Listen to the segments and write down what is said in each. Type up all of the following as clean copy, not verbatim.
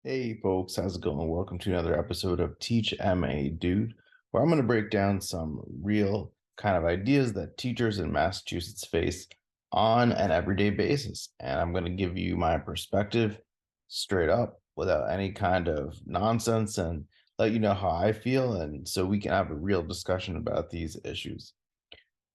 Hey folks, how's it going? Welcome to another episode of Teach MA Dude, where I'm going to break down some real kind of ideas that teachers in Massachusetts face on an everyday basis. And I'm going to give you my perspective straight up without any kind of nonsense and let you know how I feel. And so we can have a real discussion about these issues.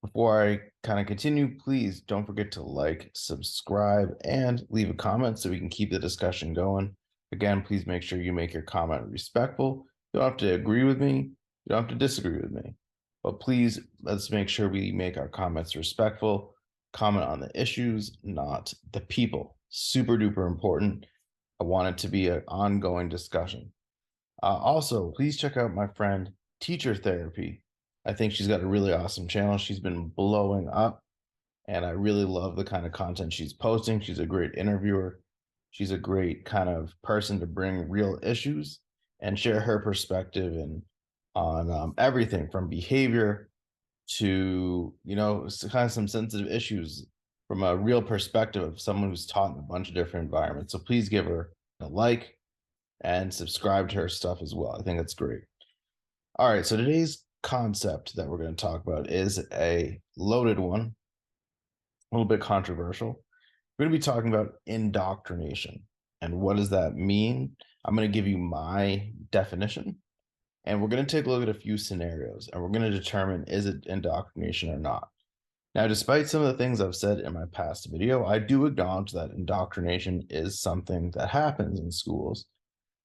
Before I kind of continue, please don't forget to like, subscribe, and leave a comment so we can keep the discussion going. Again, please make sure you make your comment respectful. You don't have to agree with me, you don't have to disagree with me. But please, let's make sure we make our comments respectful. Comment on the issues, not the people. Super duper important. I want it to be an ongoing discussion. Also, please check out my friend Teacher Therapy. I think she's got a really awesome channel. She's been blowing up, and I really love the kind of content she's posting. She's a great interviewer. She's a great kind of person to bring real issues and share her perspective and on everything from behavior to kind of some sensitive issues from a real perspective of someone who's taught in a bunch of different environments. So please give her a like and subscribe to her stuff as well. I think that's great. All right, so today's concept that we're going to talk about is a loaded one, a little bit controversial. We're going to be talking about indoctrination. And what does that mean? I'm going to give you my definition, and we're going to take a look at a few scenarios, and we're going to determine is it indoctrination or not. Now, despite some of the things I've said in my past video, I do acknowledge that indoctrination is something that happens in schools.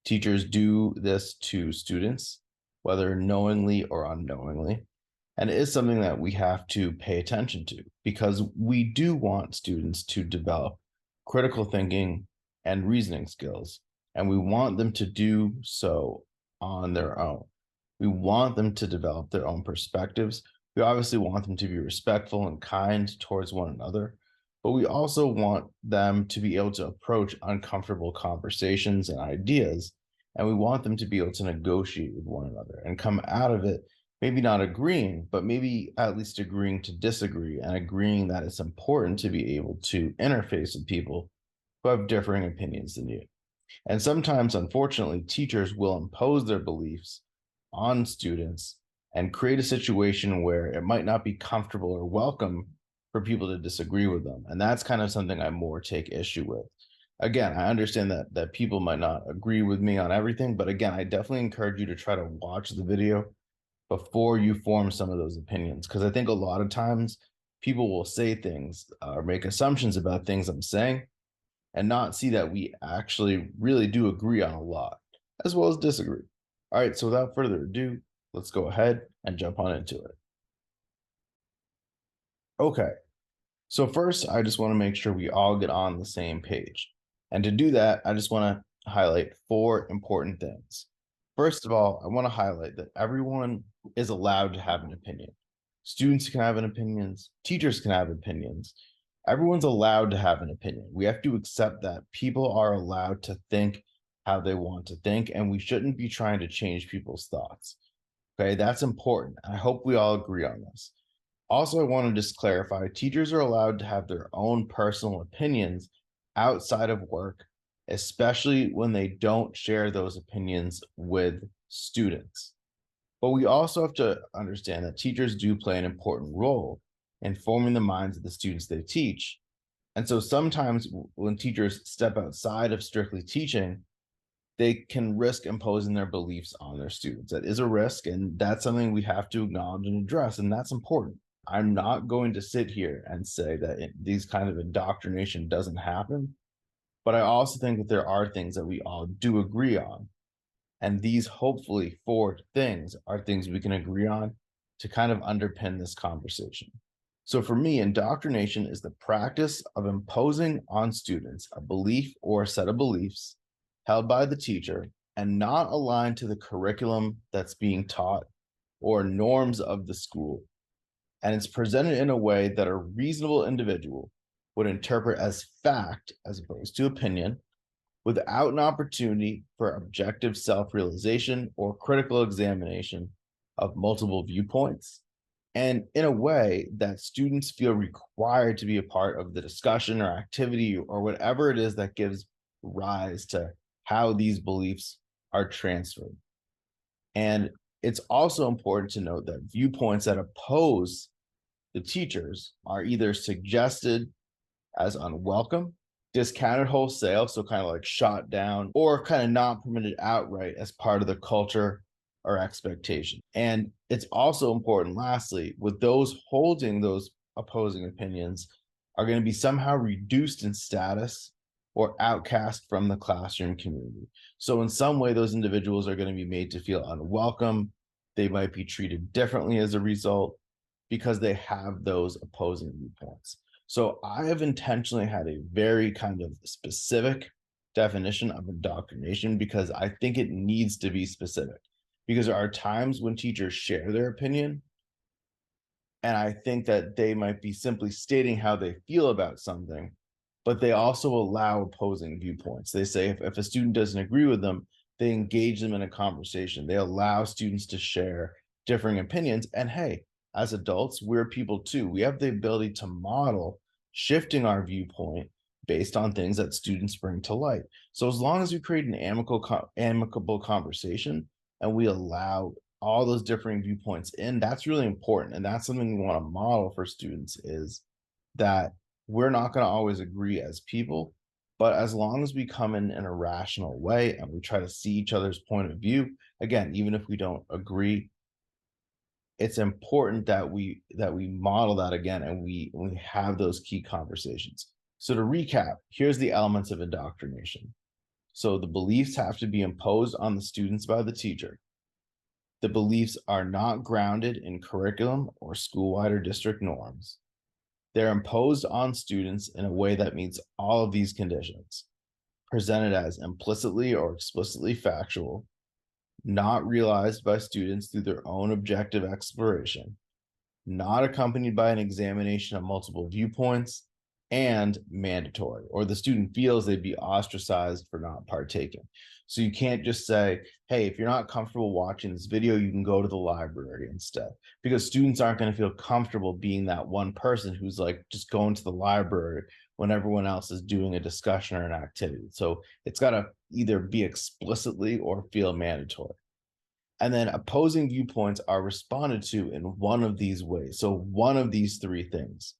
Teachers do this to students, whether knowingly or unknowingly. And it is something that we have to pay attention to because we do want students to develop critical thinking and reasoning skills. And we want them to do so on their own. We want them to develop their own perspectives. We obviously want them to be respectful and kind towards one another, but we also want them to be able to approach uncomfortable conversations and ideas. And we want them to be able to negotiate with one another and come out of it, maybe not agreeing, but maybe at least agreeing to disagree and agreeing that it's important to be able to interface with people who have differing opinions than you. And sometimes, unfortunately, teachers will impose their beliefs on students and create a situation where it might not be comfortable or welcome for people to disagree with them. And that's kind of something I more take issue with. Again, I understand that people might not agree with me on everything, but again, I definitely encourage you to try to watch the video before you form some of those opinions. Because I think a lot of times people will say things or make assumptions about things I'm saying and not see that we actually really do agree on a lot, as well as disagree. All right, so without further ado, let's go ahead and jump on into it. Okay, so first, I just want to make sure we all get on the same page. And to do that, I just want to highlight four important things. First of all, I want to highlight that everyone is allowed to have an opinion. Students can have an opinions, teachers can have opinions. Everyone's allowed to have an opinion. We have to accept that people are allowed to think how they want to think, and we shouldn't be trying to change people's thoughts. Okay, that's important. I hope we all agree on this. Also, I want to just clarify teachers are allowed to have their own personal opinions outside of work, especially when they don't share those opinions with students. But we also have to understand that teachers do play an important role in forming the minds of the students they teach. And so sometimes when teachers step outside of strictly teaching, they can risk imposing their beliefs on their students. That is a risk, and that's something we have to acknowledge and address, and that's important. I'm not going to sit here and say that these kind of indoctrination doesn't happen, but I also think that there are things that we all do agree on. And these hopefully four things are things we can agree on to kind of underpin this conversation. So for me, indoctrination is the practice of imposing on students a belief or a set of beliefs held by the teacher and not aligned to the curriculum that's being taught or norms of the school. And it's presented in a way that a reasonable individual would interpret as fact as opposed to opinion, without an opportunity for objective self-realization or critical examination of multiple viewpoints, and in a way that students feel required to be a part of the discussion or activity or whatever it is that gives rise to how these beliefs are transferred. And it's also important to note that viewpoints that oppose the teachers are either suggested as unwelcome, discounted wholesale, so kind of like shot down, or kind of not permitted outright as part of the culture or expectation. And it's also important, lastly, with those holding those opposing opinions are going to be somehow reduced in status or outcast from the classroom community. So in some way, those individuals are going to be made to feel unwelcome. They might be treated differently as a result because they have those opposing viewpoints. So I have intentionally had a very kind of specific definition of indoctrination because I think it needs to be specific. Because there are times when teachers share their opinion, and I think that they might be simply stating how they feel about something, but they also allow opposing viewpoints. They say if a student doesn't agree with them, they engage them in a conversation. They allow students to share differing opinions. And hey, as adults, we're people too. We have the ability to model shifting our viewpoint based on things that students bring to light. So as long as we create an amicable conversation and we allow all those differing viewpoints in, that's really important. And that's something we want to model for students, is that we're not going to always agree as people, but as long as we come in a rational way and we try to see each other's point of view, again, even if we don't agree, it's important that we model that again, and we have those key conversations. So to recap, here's the elements of indoctrination. So the beliefs have to be imposed on the students by the teacher. The beliefs are not grounded in curriculum or school-wide or district norms. They're imposed on students in a way that meets all of these conditions, presented as implicitly or explicitly factual, not realized by students through their own objective exploration, not accompanied by an examination of multiple viewpoints, and mandatory, or the student feels they'd be ostracized for not partaking. So you can't just say, hey, if you're not comfortable watching this video, you can go to the library instead, because students aren't going to feel comfortable being that one person who's like just going to the library when everyone else is doing a discussion or an activity. So it's got to either be explicitly or feel mandatory. And then opposing viewpoints are responded to in one of these ways. So one of these three things: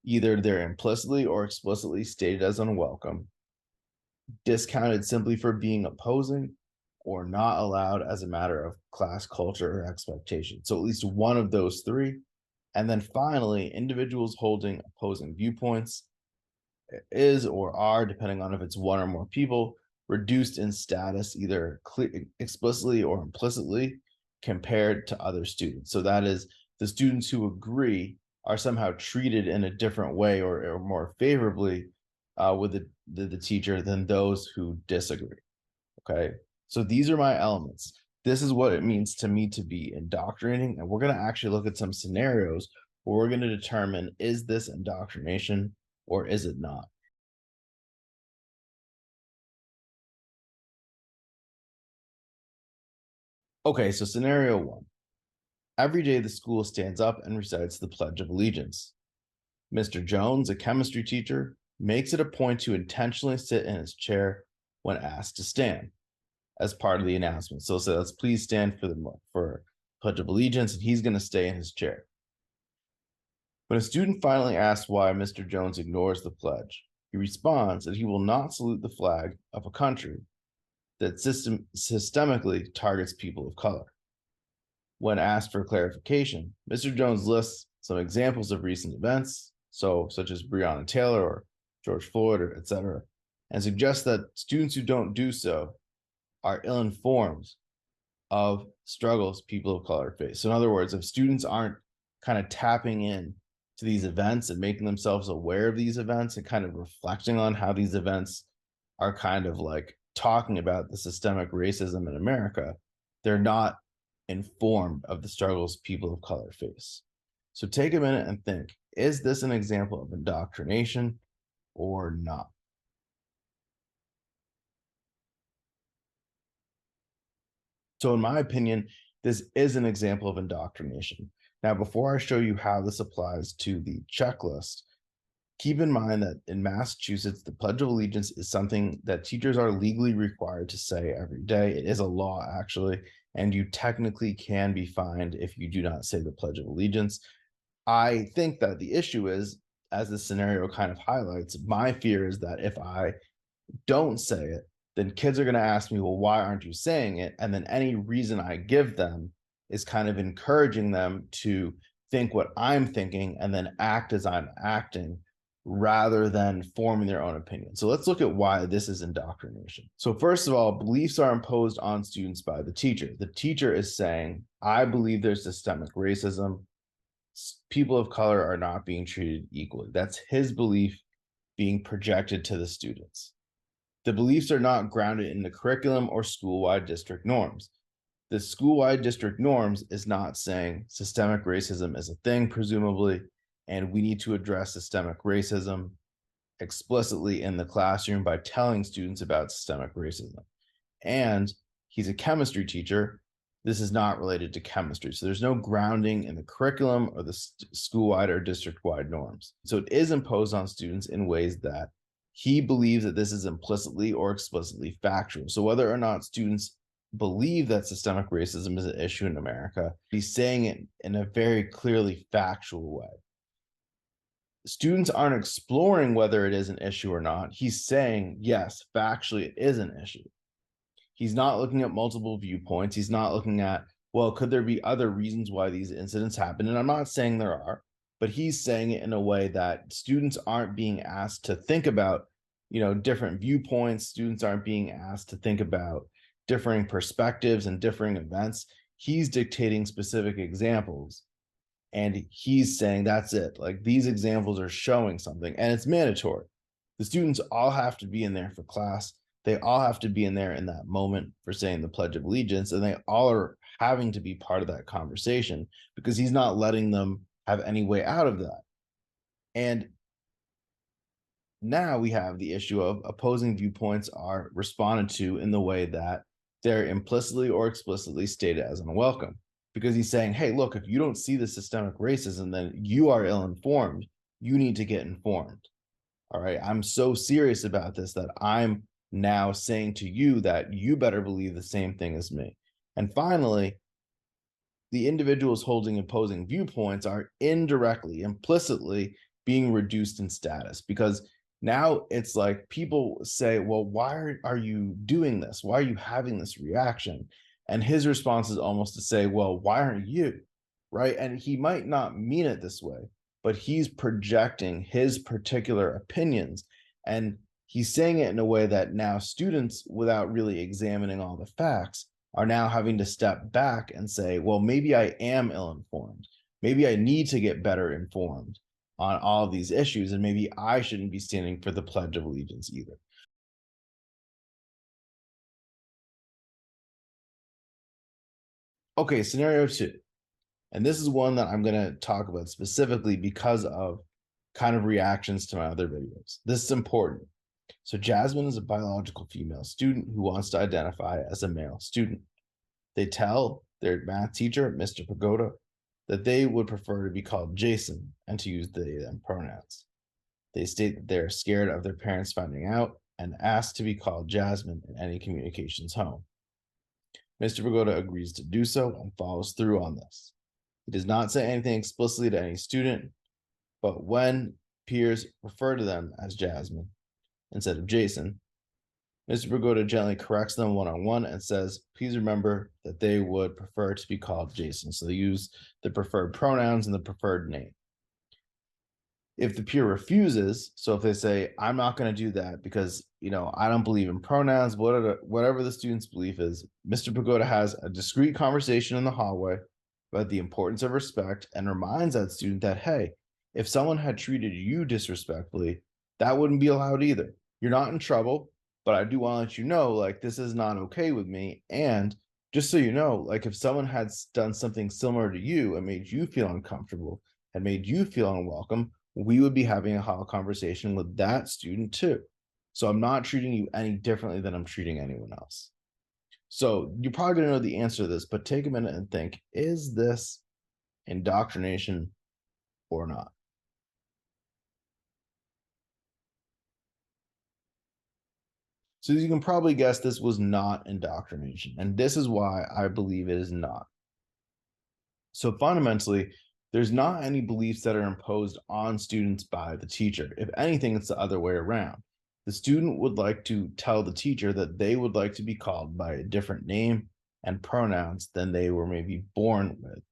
either they're implicitly or explicitly stated as unwelcome, discounted simply for being opposing, or not allowed as a matter of class culture or expectation. So at least one of those three. And then finally, individuals holding opposing viewpoints is or are, depending on if it's one or more people, reduced in status either explicitly or implicitly compared to other students. So that is, the students who agree are somehow treated in a different way or more favorably with the teacher than those who disagree. Okay, so these are my elements. This is what it means to me to be indoctrinating, and we're going to actually look at some scenarios where we're going to determine, is this indoctrination or is it not? Okay, so scenario one. Every day the school stands up and recites the Pledge of Allegiance. Mr. Jones, a chemistry teacher, makes it a point to intentionally sit in his chair when asked to stand as part of the announcement. So let's please stand for Pledge of Allegiance, and he's going to stay in his chair. When a student finally asks why Mr. Jones ignores the pledge, he responds that he will not salute the flag of a country that systemically targets people of color. When asked for clarification, Mr. Jones lists some examples of recent events, such as Breonna Taylor or George Floyd, or etc., and suggests that students who don't do so are ill-informed of struggles people of color face. So in other words, if students aren't kind of tapping in to these events and making themselves aware of these events and kind of reflecting on how these events are kind of like talking about the systemic racism in America, they're not informed of the struggles people of color face. So take a minute and think, is this an example of indoctrination or not? So in my opinion, this is an example of indoctrination. Now, before I show you how this applies to the checklist, Keep in mind that in Massachusetts, the Pledge of Allegiance is something that teachers are legally required to say every day. It is a law, actually, and you technically can be fined if you do not say the Pledge of Allegiance. I think that the issue is, as this scenario kind of highlights, my fear is that if I don't say it, then kids are going to ask me, well, why aren't you saying it? And then any reason I give them is kind of encouraging them to think what I'm thinking and then act as I'm acting rather than forming their own opinion. So let's look at why this is indoctrination. So first of all, beliefs are imposed on students by the teacher. The teacher is saying, I believe there's systemic racism. People of color are not being treated equally. That's his belief being projected to the students. The beliefs are not grounded in the curriculum or school-wide district norms. The school-wide district norms is not saying systemic racism is a thing, presumably, and we need to address systemic racism explicitly in the classroom by telling students about systemic racism. And he's a chemistry teacher. This is not related to chemistry. So there's no grounding in the curriculum or the school-wide or district-wide norms. So it is imposed on students in ways that he believes that this is implicitly or explicitly factual. So whether or not students believe that systemic racism is an issue in America, he's saying it in a very clearly factual way. Students aren't exploring whether it is an issue or not. He's saying, yes, factually, it is an issue. He's not looking at multiple viewpoints. He's not looking at, well, could there be other reasons why these incidents happen? And I'm not saying there are, but he's saying it in a way that students aren't being asked to think about, different viewpoints. Students aren't being asked to think about differing perspectives and differing events. He's dictating specific examples. And he's saying, that's it. Like, these examples are showing something, and it's mandatory. The students all have to be in there for class. They all have to be in there in that moment for saying the Pledge of Allegiance, and they all are having to be part of that conversation because he's not letting them have any way out of that. And now we have the issue of opposing viewpoints are responded to in the way that they're implicitly or explicitly stated as unwelcome, because he's saying, hey, look, if you don't see the systemic racism, then you are ill-informed. You need to get informed. All right. I'm so serious about this that I'm now saying to you that you better believe the same thing as me. And finally, the individuals holding opposing viewpoints are indirectly, implicitly being reduced in status, because now it's like people say, well, why are you doing this? Why are you having this reaction? And his response is almost to say, well, why aren't you? Right. And he might not mean it this way, but he's projecting his particular opinions. And he's saying it in a way that now students, without really examining all the facts, are now having to step back and say, well, maybe I am ill-informed. Maybe I need to get better informed on all of these issues, and maybe I shouldn't be standing for the Pledge of Allegiance either. Okay, scenario 2. And this is one that I'm going to talk about specifically because of kind of reactions to my other videos. This is important. So Jasmine is a biological female student who wants to identify as a male student. They tell their math teacher, Mr. Pagoda, that they would prefer to be called Jason and to use they them pronouns. They state that they're scared of their parents finding out and ask to be called Jasmine in any communications home. Mr. Pagoda agrees to do so and follows through on this. He does not say anything explicitly to any student, but when peers refer to them as Jasmine instead of Jason, Mr. Pagoda gently corrects them one-on-one and says, please remember that they would prefer to be called Jason. So they use the preferred pronouns and the preferred name. If the peer refuses, so if they say, I'm not going to do that because, I don't believe in pronouns, whatever the student's belief is, Mr. Pagoda has a discreet conversation in the hallway about the importance of respect and reminds that student that, hey, if someone had treated you disrespectfully, that wouldn't be allowed either. You're not in trouble, but I do want to let you know, like, this is not okay with me. And just so you know, like, if someone had done something similar to you and made you feel uncomfortable and made you feel unwelcome, we would be having a whole conversation with that student too. So I'm not treating you any differently than I'm treating anyone else. So you're probably going to know the answer to this, but take a minute and think, is this indoctrination or not? So you can probably guess this was not indoctrination. And this is why I believe it is not. So fundamentally, there's not any beliefs that are imposed on students by the teacher. If anything, it's the other way around. The student would like to tell the teacher that they would like to be called by a different name and pronouns than they were maybe born with.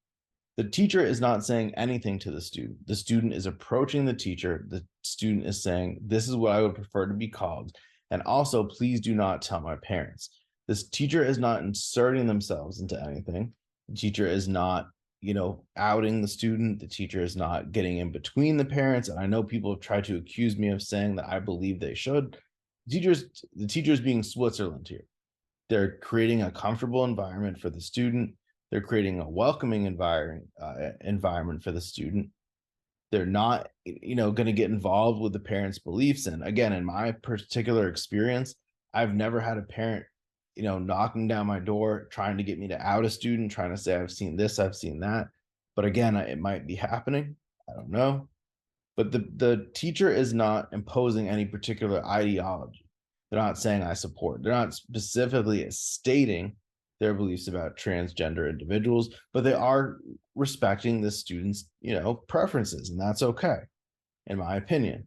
The teacher is not saying anything to the student. The student is approaching the teacher. The student is saying, "This is what I would prefer to be called. And also, please do not tell my parents." This teacher is not inserting themselves into anything. The teacher is not, outing the student. The teacher is not getting in between the parents. And I know people have tried to accuse me of saying that I believe they should. The teacher's being Switzerland here. They're creating a comfortable environment for the student. They're creating a welcoming environment for the student. They're not, going to get involved with the parents' beliefs. And again, in my particular experience, I've never had a parent, knocking down my door, trying to get me to out a student, trying to say, "I've seen this, I've seen that." But again, it might be happening. I don't know. But the teacher is not imposing any particular ideology. They're not saying I support. They're not specifically stating their beliefs about transgender individuals, but they are respecting the students' preferences, and that's okay, in my opinion.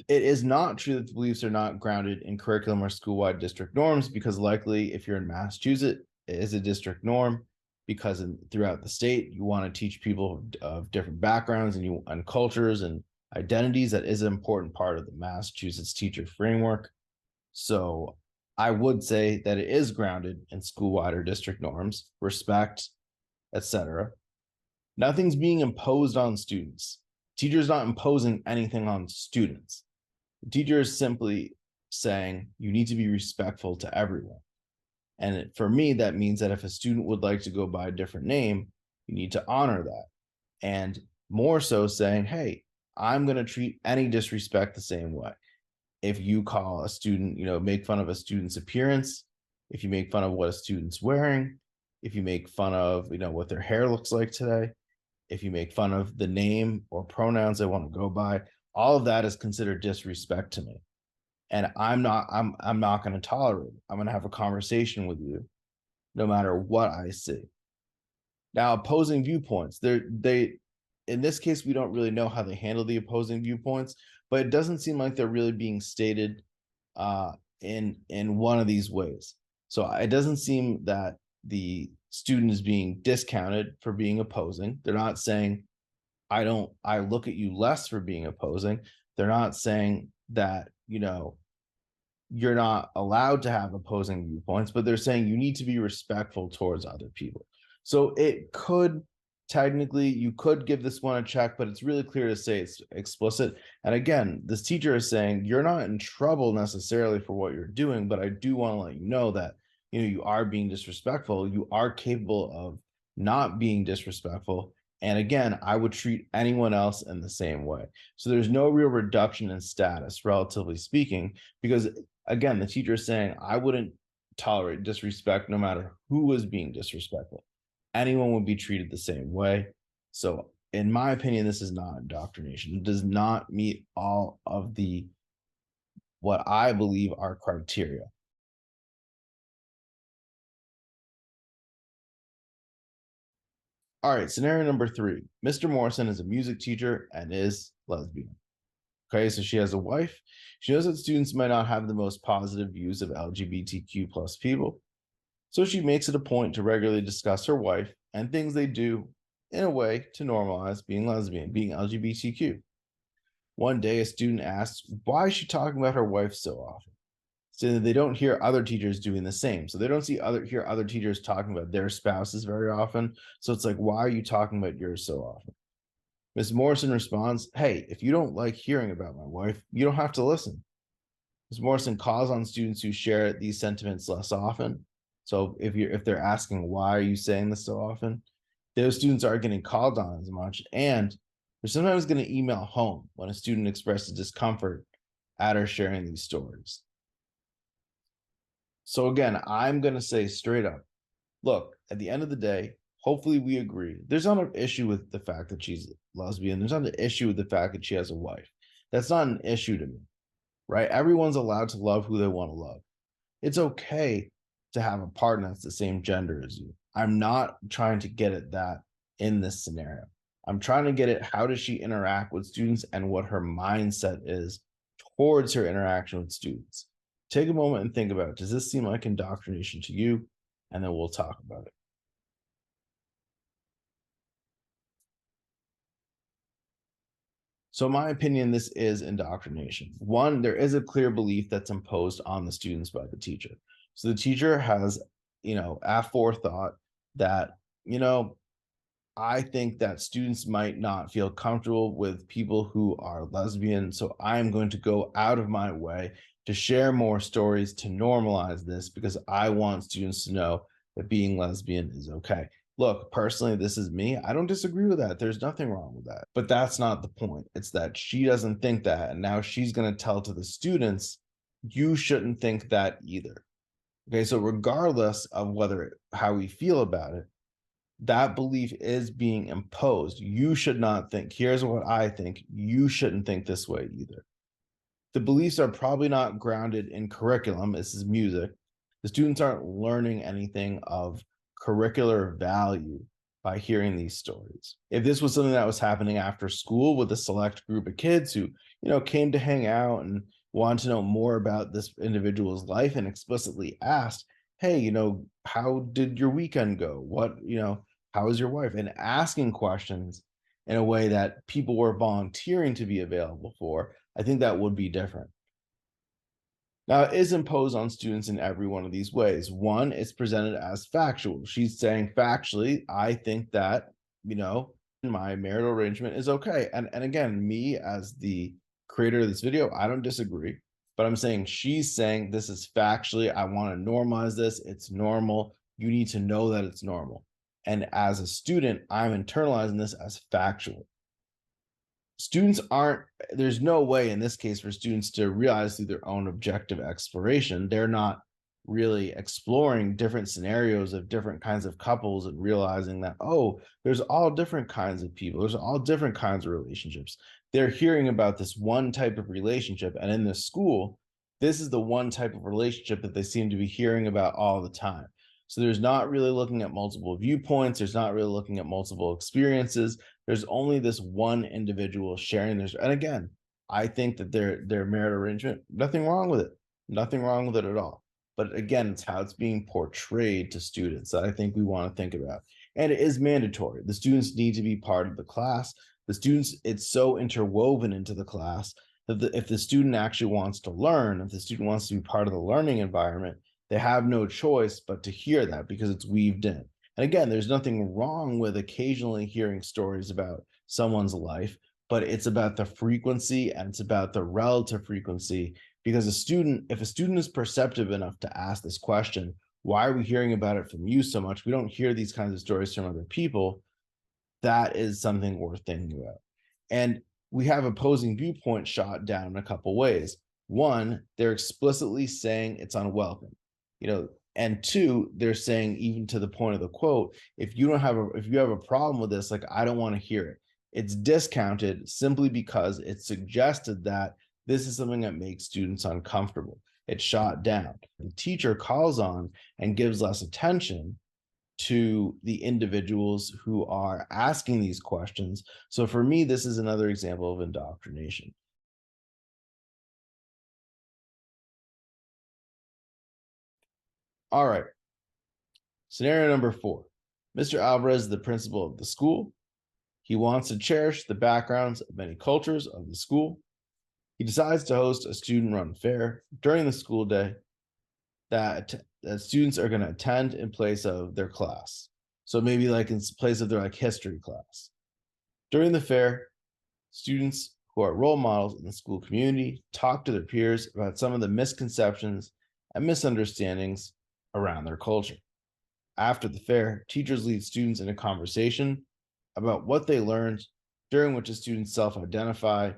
It is not true that the beliefs are not grounded in curriculum or school-wide district norms, because likely, if you're in Massachusetts, it is a district norm, because throughout the state, you want to teach people of different backgrounds and cultures and identities. That is an important part of the Massachusetts teacher framework. So I would say that it is grounded in school-wide or district norms, respect, etc. Nothing's being imposed on students. Teacher's not imposing anything on students. The teacher is simply saying you need to be respectful to everyone. And for me, that means that if a student would like to go by a different name, you need to honor that. And more so saying, "Hey, I'm going to treat any disrespect the same way." If you call a student, make fun of a student's appearance, if you make fun of what a student's wearing, if you make fun of, what their hair looks like today, if you make fun of the name or pronouns they want to go by, all of that is considered disrespect to me. And I'm not going to tolerate it. I'm going to have a conversation with you no matter what I see. Now, opposing viewpoints, they in this case, we don't really know how they handle the opposing viewpoints, but it doesn't seem like they're really being stated in one of these ways. So it doesn't seem that the student is being discounted for being opposing. They're not saying, I look at you less for being opposing. They're not saying that, you're not allowed to have opposing viewpoints, but they're saying you need to be respectful towards other people. So it could technically, you could give this one a check, but it's really clear to say it's explicit. And again, this teacher is saying you're not in trouble necessarily for what you're doing, but I do want to let you know that, you are being disrespectful. You are capable of not being disrespectful. And again, I would treat anyone else in the same way. So there's no real reduction in status, relatively speaking, because again, the teacher is saying, I wouldn't tolerate disrespect no matter who was being disrespectful. Anyone would be treated the same way. So, in my opinion, this is not indoctrination. It does not meet all of what I believe are criteria. All right, scenario number 3. Mr. Morrison is a music teacher and is lesbian. Okay, so she has a wife. She knows that students might not have the most positive views of LGBTQ plus people. So she makes it a point to regularly discuss her wife and things they do in a way to normalize being lesbian, being LGBTQ. One day, a student asks, why is she talking about her wife so often? So they don't hear other teachers doing the same. So they don't hear other teachers talking about their spouses very often. So it's like, why are you talking about yours so often? Ms. Morrison responds, hey, if you don't like hearing about my wife, you don't have to listen. Ms. Morrison calls on students who share these sentiments less often. So if they're asking, why are you saying this so often? Those students aren't getting called on as much. And they're sometimes going to email home when a student expresses discomfort at her sharing these stories. So again, I'm going to say straight up, look, at the end of the day, hopefully we agree. There's not an issue with the fact that she's lesbian. There's not an issue with the fact that she has a wife. That's not an issue to me. right? Everyone's allowed to love who they want to love. It's okay to have a partner that's the same gender as you. I'm not trying to get at that in this scenario. I'm trying to get at how does she interact with students and what her mindset is towards her interaction with students. Take a moment and think about it. Does this seem like indoctrination to you? And then we'll talk about it. So, in my opinion, this is indoctrination. One, there is a clear belief that's imposed on the students by the teacher. So the teacher has, aforethought that, you know, I think that students might not feel comfortable with people who are lesbian. So I'm going to go out of my way to share more stories to normalize this because I want students to know that being lesbian is okay. Look, personally, this is me. I don't disagree with that. There's nothing wrong with that. But that's not the point. It's that she doesn't think that. And now she's going to tell to the students, you shouldn't think that either. Okay. So, regardless of whether how we feel about it, that belief is being imposed. You should not think, here's what I think. You shouldn't think this way either. The beliefs are probably not grounded in curriculum. This is music. The students aren't learning anything of curricular value by hearing these stories. If this was something that was happening after school with a select group of kids who, came to hang out and wanted to know more about this individual's life and explicitly asked, hey, how did your weekend go? How is your wife? And asking questions in a way that people were volunteering to be available for, I think that would be different. Now, it is imposed on students in every one of these ways. One, it's presented as factual. She's saying factually, I think that, my marital arrangement is okay. And again, me as the creator of this video, I don't disagree, but I'm saying she's saying this is factually, I want to normalize this. It's normal. You need to know that it's normal. And as a student, I'm internalizing this as factual. Students aren't, there's no way in this case for students to realize through their own objective exploration. They're not really exploring different scenarios of different kinds of couples and realizing that, oh, there's all different kinds of people, there's all different kinds of relationships. They're hearing about this one type of relationship, and in this school, this is the one type of relationship that they seem to be hearing about all the time. So there's not really looking at multiple viewpoints, there's not really looking at multiple experiences. There's only this one individual sharing this. And again, I think that their marital arrangement, nothing wrong with it. Nothing wrong with it at all. But again, it's how it's being portrayed to students that I think we want to think about. And it is mandatory. The students need to be part of the class. The students, it's so interwoven into the class that if the student actually wants to learn, if the student wants to be part of the learning environment, they have no choice but to hear that because it's weaved in. And again, there's nothing wrong with occasionally hearing stories about someone's life, but it's about the frequency and it's about the relative frequency. Because if a student is perceptive enough to ask this question, why are we hearing about it from you so much? We don't hear these kinds of stories from other people. That is something worth thinking about. And we have opposing viewpoints shot down in a couple ways. One, they're explicitly saying it's unwelcome. And two, they're saying, even to the point of the quote, if you have a problem with this, like, I don't want to hear it. It's discounted simply because it's suggested that this is something that makes students uncomfortable. It's shot down. The teacher calls on and gives less attention to the individuals who are asking these questions. So for me, this is another example of indoctrination. All right. Scenario number 4. Mr. Alvarez is the principal of the school. He wants to cherish the backgrounds of many cultures of the school. He decides to host a student-run fair during the school day that students are going to attend in place of their class. So maybe like in place of their history class. During the fair, students who are role models in the school community talk to their peers about some of the misconceptions and misunderstandings around their culture. After the fair, teachers lead students in a conversation about what they learned, during which the students self-identify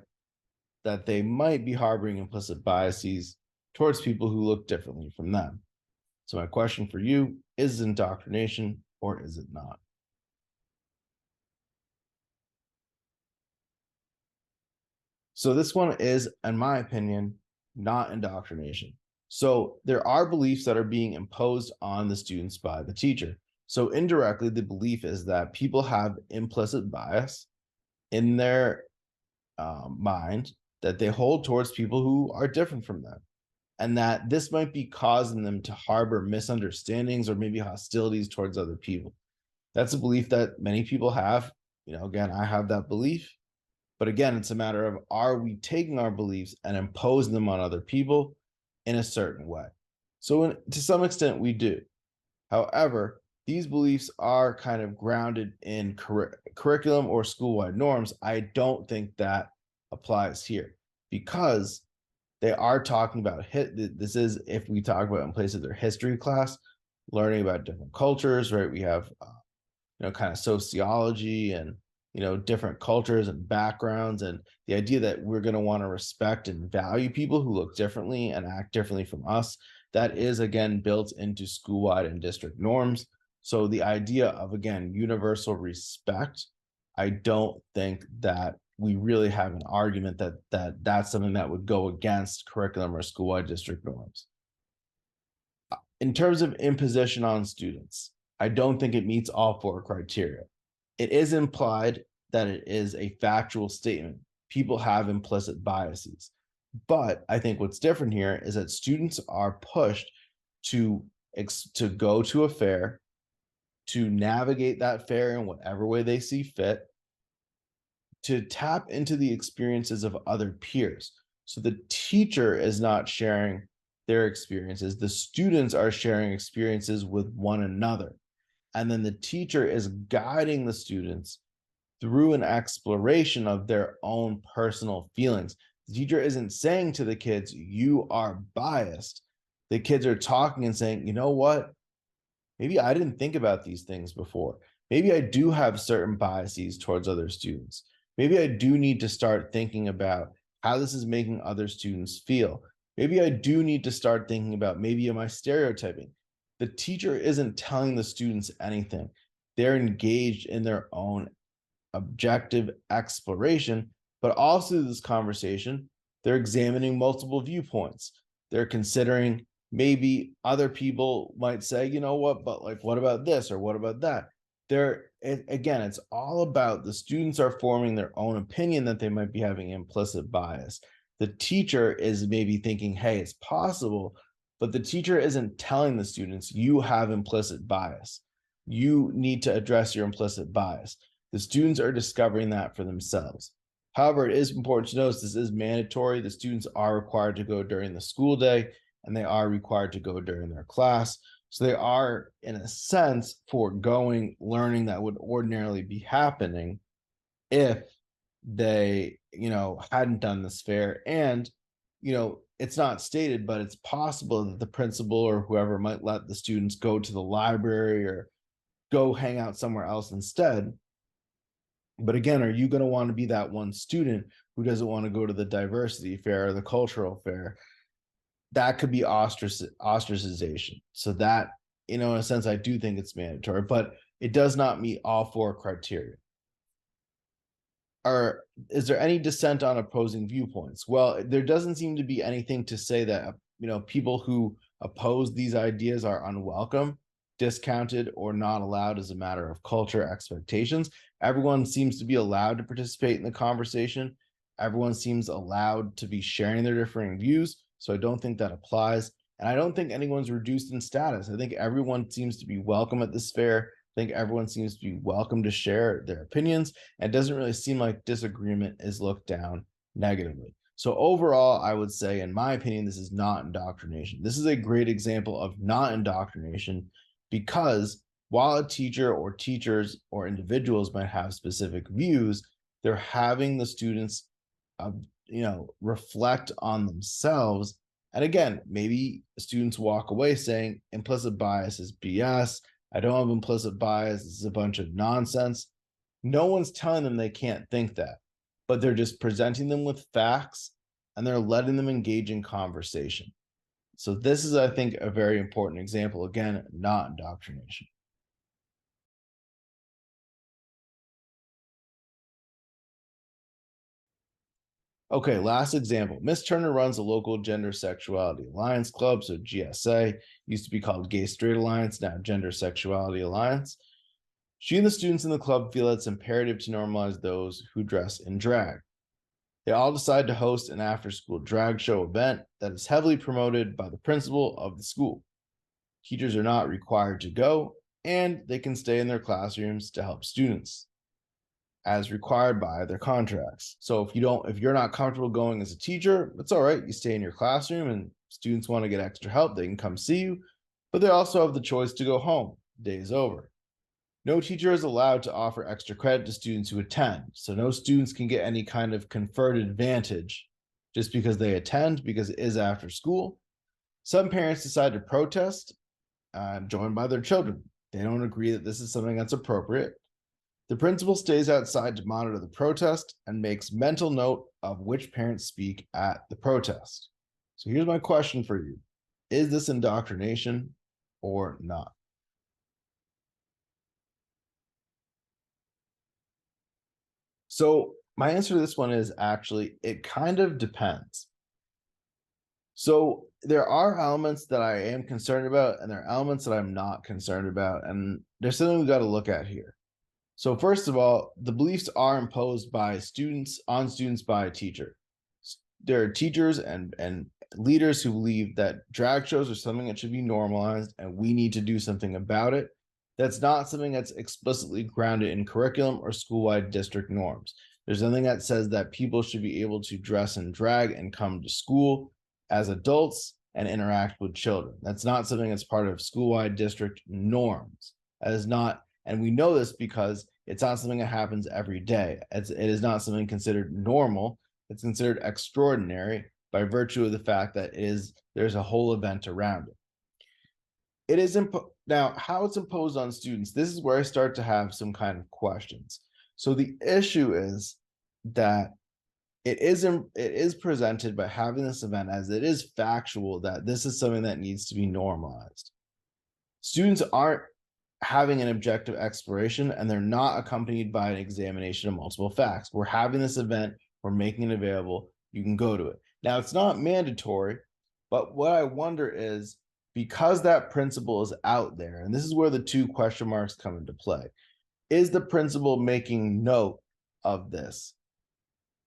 that they might be harboring implicit biases towards people who look differently from them. So my question for you is indoctrination or is it not? So this one is, in my opinion, not indoctrination. So there are beliefs that are being imposed on the students by the teacher. So indirectly, the belief is that people have implicit bias in their mind that they hold towards people who are different from them, and that this might be causing them to harbor misunderstandings or maybe hostilities towards other people. That's a belief that many people have. Again, I have that belief. But again, it's a matter of, are we taking our beliefs and imposing them on other people in a certain way? So, to some extent, we do. However, these beliefs are kind of grounded in curriculum or school-wide norms. I don't think that applies here, because they are talking about this is, if we talk about in places their history class, learning about different cultures, right? We have kind of sociology and different cultures and backgrounds, and the idea that we're going to want to respect and value people who look differently and act differently from us, that is again built into school-wide and district norms. So the idea of, again, universal respect, I don't think that we really have an argument that's something that would go against curriculum or school-wide district norms. In terms of imposition on students, I don't think it meets all four criteria. It is implied that it is a factual statement. People have implicit biases. But I think what's different here is that students are pushed to go to a fair, to navigate that fair in whatever way they see fit, to tap into the experiences of other peers. So the teacher is not sharing their experiences, the students are sharing experiences with one another. And then the teacher is guiding the students through an exploration of their own personal feelings. The teacher isn't saying to the kids, you are biased. The kids are talking and saying, you know what? Maybe I didn't think about these things before. Maybe I do have certain biases towards other students. Maybe I do need to start thinking about how this is making other students feel. Maybe I do need to start thinking about, maybe am I stereotyping? The teacher isn't telling the students anything. They're engaged in their own objective exploration, but also this conversation, they're examining multiple viewpoints. They're considering, maybe other people might say, you know what, but like, what about this or what about that? Again, it's all about the students are forming their own opinion that they might be having implicit bias. The teacher is maybe thinking, hey, it's possible, but the teacher isn't telling the students, you have implicit bias. You need to address your implicit bias. The students are discovering that for themselves. However, it is important to notice this is mandatory. The students are required to go during the school day, and they are required to go during their class. So they are, in a sense, foregoing learning that would ordinarily be happening if they, hadn't done this fair. And, it's not stated, but it's possible that the principal or whoever might let the students go to the library or go hang out somewhere else instead. But again, are you going to want to be that one student who doesn't want to go to the diversity fair or the cultural fair? That could be ostracization. So that, in a sense, I do think it's mandatory, but it does not meet all four criteria. Is there any dissent on opposing viewpoints? Well, there doesn't seem to be anything to say that, people who oppose these ideas are unwelcome, discounted, or not allowed as a matter of culture expectations. Everyone seems to be allowed to participate in the conversation. Everyone seems allowed to be sharing their differing views. So I don't think that applies. And I don't think anyone's reduced in status. I think everyone seems to be welcome at this fair. I think everyone seems to be welcome to share their opinions. And it doesn't really seem like disagreement is looked down negatively. So overall, I would say, in my opinion, this is not indoctrination. This is a great example of not indoctrination, because while a teacher or teachers or individuals might have specific views, they're having the students, reflect on themselves. And again, maybe students walk away saying implicit bias is BS. I don't have implicit bias. This is a bunch of nonsense. No one's telling them they can't think that, but they're just presenting them with facts and they're letting them engage in conversation. So this is, I think, a very important example. Again, not indoctrination. Okay, last example. Miss Turner runs a local Gender Sexuality Alliance Club, so GSA, used to be called Gay Straight Alliance, now Gender Sexuality Alliance. She and the students in the club feel it's imperative to normalize those who dress in drag. They all decide to host an after-school drag show event that is heavily promoted by the principal of the school. Teachers are not required to go, and they can stay in their classrooms to help students as required by their contracts. So if you're not comfortable going as a teacher, it's all right. You stay in your classroom, and students want to get extra help, they can come see you, but they also have the choice to go home. The day is over. No teacher is allowed to offer extra credit to students who attend. So no students can get any kind of conferred advantage just because they attend, because it is after school. Some parents decide to protest, joined by their children. They don't agree that this is something that's appropriate. The principal stays outside to monitor the protest and makes mental note of which parents speak at the protest. So here's my question for you. Is this indoctrination or not? So my answer to this one is actually, it kind of depends. So there are elements that I am concerned about, and there are elements that I'm not concerned about. And there's something we've got to look at here. So first of all, the beliefs are imposed by students on students by a teacher. There are teachers and leaders who believe that drag shows are something that should be normalized, and we need to do something about it. That's not something that's explicitly grounded in curriculum or school-wide district norms. There's nothing that says that people should be able to dress in drag and come to school as adults and interact with children. That's not something that's part of school-wide district norms. That is not, and we know this because it's not something that happens every day. It is not something considered normal. It's considered extraordinary by virtue of the fact that there's a whole event around it. It is now how it's imposed on students. This is where I start to have some kind of questions. So the issue is that it is presented by having this event as it is factual that this is something that needs to be normalized. Students aren't having an objective exploration, and they're not accompanied by an examination of multiple facts. We're having this event, we're making it available, you can go to it. Now, it's not mandatory, but what I wonder is, because that principle is out there, and this is where the two question marks come into play, is the principal making note of this?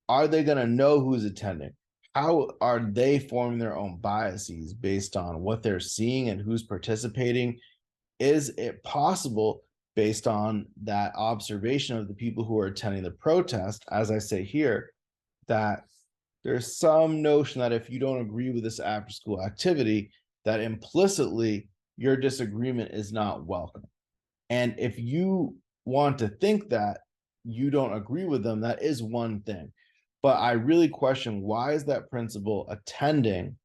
Are they going to know who's attending? How are they forming their own biases based on what they're seeing and who's participating? Is it possible, based on that observation of the people who are attending the protest, as I say here, that there's some notion that if you don't agree with this after school activity, that implicitly your disagreement is not welcome. And if you want to think that you don't agree with them, that is one thing. But I really question, why is that principal attending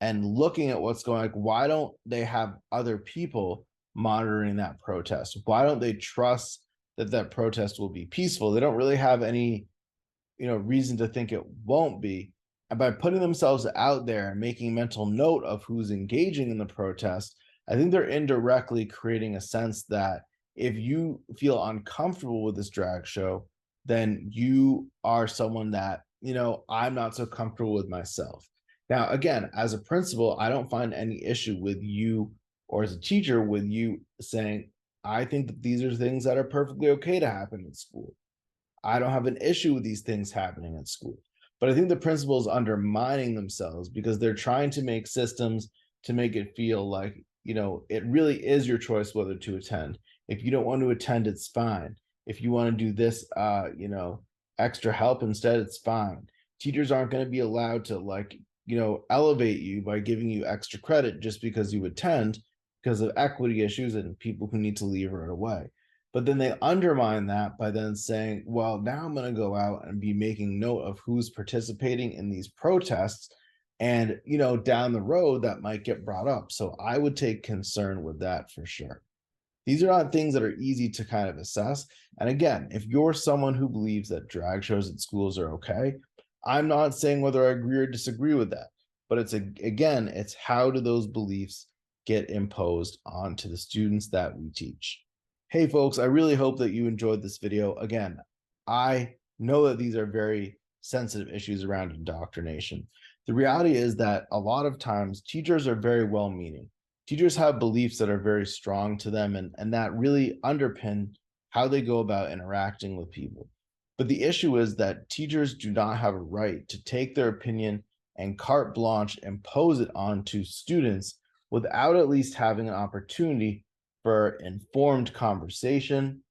and looking at what's going on? Like, why don't they have other people monitoring that protest? Why don't they trust that that protest will be peaceful? They don't really have any, reason to think it won't be. And by putting themselves out there and making mental note of who's engaging in the protest, I think they're indirectly creating a sense that if you feel uncomfortable with this drag show, then you are someone that, I'm not so comfortable with myself. Now, again, as a principal, I don't find any issue with you, or as a teacher, with you saying, I think that these are things that are perfectly okay to happen in school. I don't have an issue with these things happening at school. But I think the principal is undermining themselves because they're trying to make systems to make it feel like, it really is your choice whether to attend. If you don't want to attend, it's fine. If you want to do this, extra help instead, it's fine. Teachers aren't going to be allowed to elevate you by giving you extra credit just because you attend, because of equity issues and people who need to leave right away. But then they undermine that by then saying, well, now I'm going to go out and be making note of who's participating in these protests. And, down the road that might get brought up. So I would take concern with that for sure. These are not things that are easy to kind of assess. And again, if you're someone who believes that drag shows at schools are okay, I'm not saying whether I agree or disagree with that, but it's how do those beliefs get imposed onto the students that we teach? Hey folks, I really hope that you enjoyed this video. Again, I know that these are very sensitive issues around indoctrination. The reality is that a lot of times teachers are very well-meaning. Teachers have beliefs that are very strong to them and that really underpin how they go about interacting with people. But the issue is that teachers do not have a right to take their opinion and carte blanche impose it onto students without at least having an opportunity for informed conversation,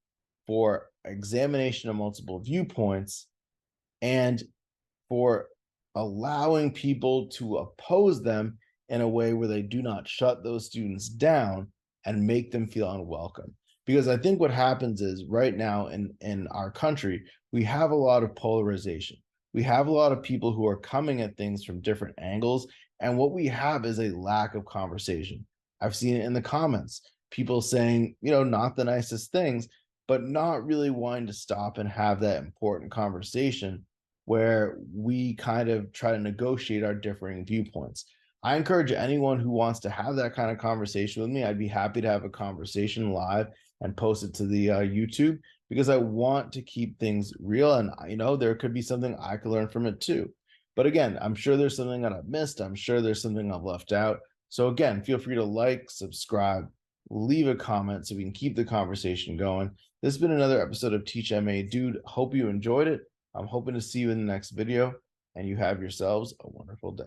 for examination of multiple viewpoints, and for allowing people to oppose them in a way where they do not shut those students down and make them feel unwelcome. Because I think what happens is right now in our country, we have a lot of polarization. We have a lot of people who are coming at things from different angles. And what we have is a lack of conversation. I've seen it in the comments, people saying, not the nicest things, but not really wanting to stop and have that important conversation where we kind of try to negotiate our differing viewpoints. I encourage anyone who wants to have that kind of conversation with me. I'd be happy to have a conversation live and post it to the YouTube, because I want to keep things real. And, there could be something I could learn from it too. But again, I'm sure there's something that I've missed. I'm sure there's something I've left out. So again, feel free to like, subscribe, leave a comment so we can keep the conversation going. This has been another episode of Teach MA Dude. Hope you enjoyed it. I'm hoping to see you in the next video, and you have yourselves a wonderful day.